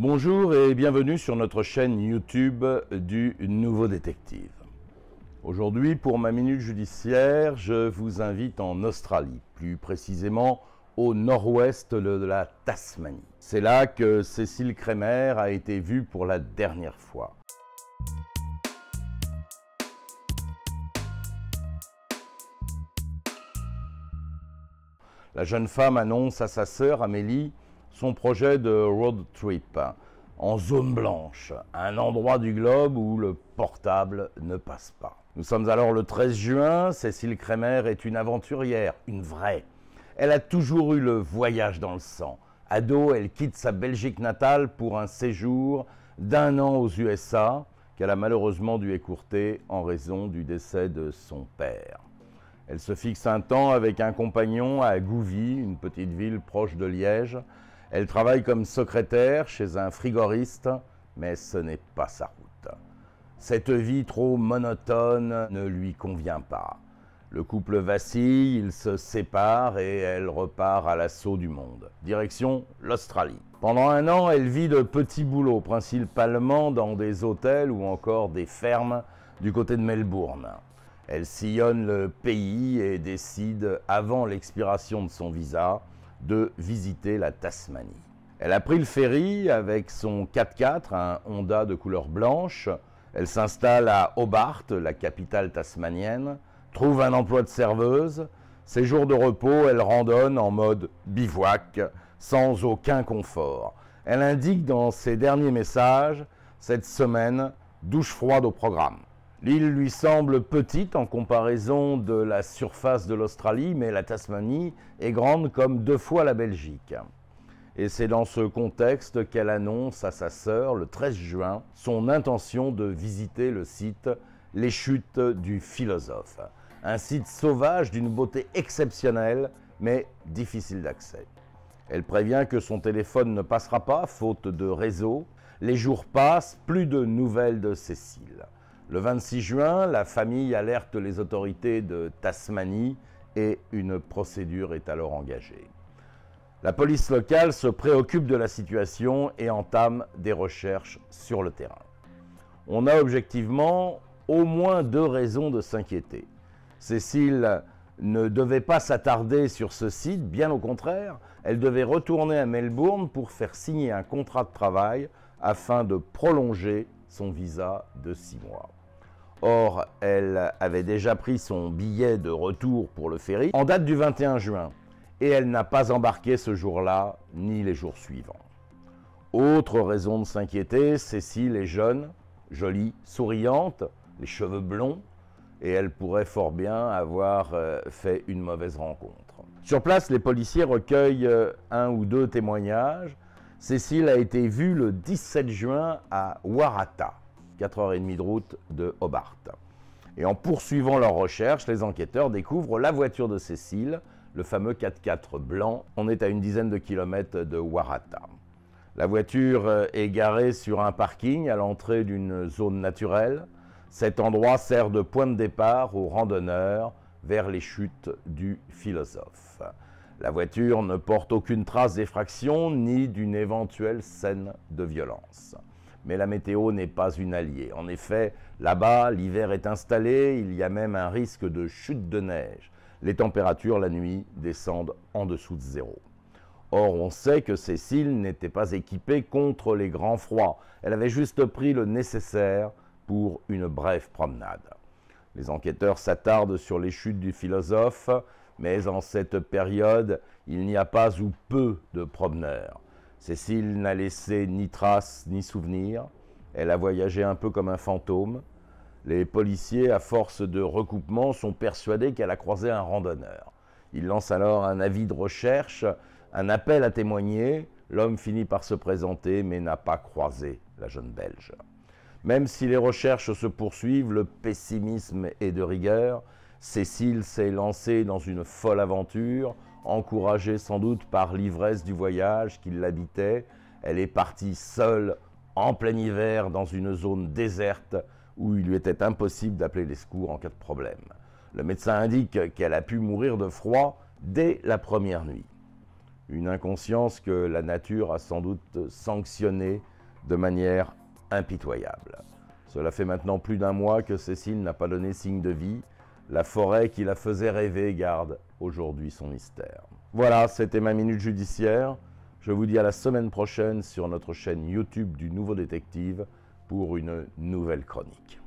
Bonjour et bienvenue sur notre chaîne YouTube du Nouveau Détective. Aujourd'hui, pour ma minute judiciaire, je vous invite en Australie, plus précisément au nord-ouest de la Tasmanie. C'est là que Cécile Kremer a été vue pour la dernière fois. La jeune femme annonce à sa sœur Amélie son projet de road trip en zone blanche, un endroit du globe où le portable ne passe pas. Nous sommes alors le 13 juin, Cécile Kremer est une aventurière, une vraie. Elle a toujours eu le voyage dans le sang. Ado, elle quitte sa Belgique natale pour un séjour d'1 an aux USA, qu'elle a malheureusement dû écourter en raison du décès de son père. Elle se fixe un temps avec un compagnon à Gouvy, une petite ville proche de Liège. Elle travaille comme secrétaire chez un frigoriste, mais ce n'est pas sa route. Cette vie trop monotone ne lui convient pas. Le couple vacille, ils se séparent et elle repart à l'assaut du monde. Direction l'Australie. Pendant 1 an, elle vit de petits boulots, principalement dans des hôtels ou encore des fermes du côté de Melbourne. Elle sillonne le pays et décide, avant l'expiration de son visa, de visiter la Tasmanie. Elle a pris le ferry avec son 4x4, un Honda de couleur blanche. Elle s'installe à Hobart, la capitale tasmanienne, trouve un emploi de serveuse. Ses jours de repos, elle randonne en mode bivouac, sans aucun confort. Elle indique dans ses derniers messages, cette semaine, douche froide au programme. L'île lui semble petite en comparaison de la surface de l'Australie, mais la Tasmanie est grande comme 2 fois la Belgique. Et c'est dans ce contexte qu'elle annonce à sa sœur, le 13 juin, son intention de visiter le site Les Chutes du Philosophe. Un site sauvage d'une beauté exceptionnelle, mais difficile d'accès. Elle prévient que son téléphone ne passera pas, faute de réseau. Les jours passent, plus de nouvelles de Cécile. Le 26 juin, la famille alerte les autorités de Tasmanie et une procédure est alors engagée. La police locale se préoccupe de la situation et entame des recherches sur le terrain. On a objectivement au moins 2 raisons de s'inquiéter. Cécile ne devait pas s'attarder sur ce site, bien au contraire, elle devait retourner à Melbourne pour faire signer un contrat de travail afin de prolonger son visa de 6 mois. Or, elle avait déjà pris son billet de retour pour le ferry en date du 21 juin et elle n'a pas embarqué ce jour-là ni les jours suivants. Autre raison de s'inquiéter, Cécile est jeune, jolie, souriante, les cheveux blonds et elle pourrait fort bien avoir fait une mauvaise rencontre. Sur place, les policiers recueillent 1 ou 2 témoignages. Cécile a été vue le 17 juin à Waratah, 4h30 de route de Hobart. Et en poursuivant leurs recherches, les enquêteurs découvrent la voiture de Cécile, le fameux 4x4 blanc. On est à une dizaine de kilomètres de Waratah. La voiture est garée sur un parking à l'entrée d'une zone naturelle. Cet endroit sert de point de départ aux randonneurs vers les chutes du Philosophe. La voiture ne porte aucune trace d'effraction ni d'une éventuelle scène de violence. Mais la météo n'est pas une alliée. En effet, là-bas, l'hiver est installé, il y a même un risque de chute de neige. Les températures, la nuit, descendent en dessous de 0. Or, on sait que Cécile n'était pas équipée contre les grands froids. Elle avait juste pris le nécessaire pour une brève promenade. Les enquêteurs s'attardent sur les chutes du Philosophe, mais en cette période, il n'y a pas ou peu de promeneurs. Cécile n'a laissé ni trace ni souvenir. Elle a voyagé un peu comme un fantôme. Les policiers, à force de recoupement, sont persuadés qu'elle a croisé un randonneur. Ils lancent alors un avis de recherche, un appel à témoigner. L'homme finit par se présenter, mais n'a pas croisé la jeune Belge. Même si les recherches se poursuivent, le pessimisme est de rigueur. Cécile s'est lancée dans une folle aventure, encouragée sans doute par l'ivresse du voyage qui l'habitait. Elle est partie seule, en plein hiver, dans une zone déserte où il lui était impossible d'appeler les secours en cas de problème. Le médecin indique qu'elle a pu mourir de froid dès la première nuit. Une inconscience que la nature a sans doute sanctionnée de manière impitoyable. Cela fait maintenant plus d'un mois que Cécile n'a pas donné signe de vie. La forêt qui la faisait rêver garde aujourd'hui son mystère. Voilà, c'était ma minute judiciaire. Je vous dis à la semaine prochaine sur notre chaîne YouTube du Nouveau Détective pour une nouvelle chronique.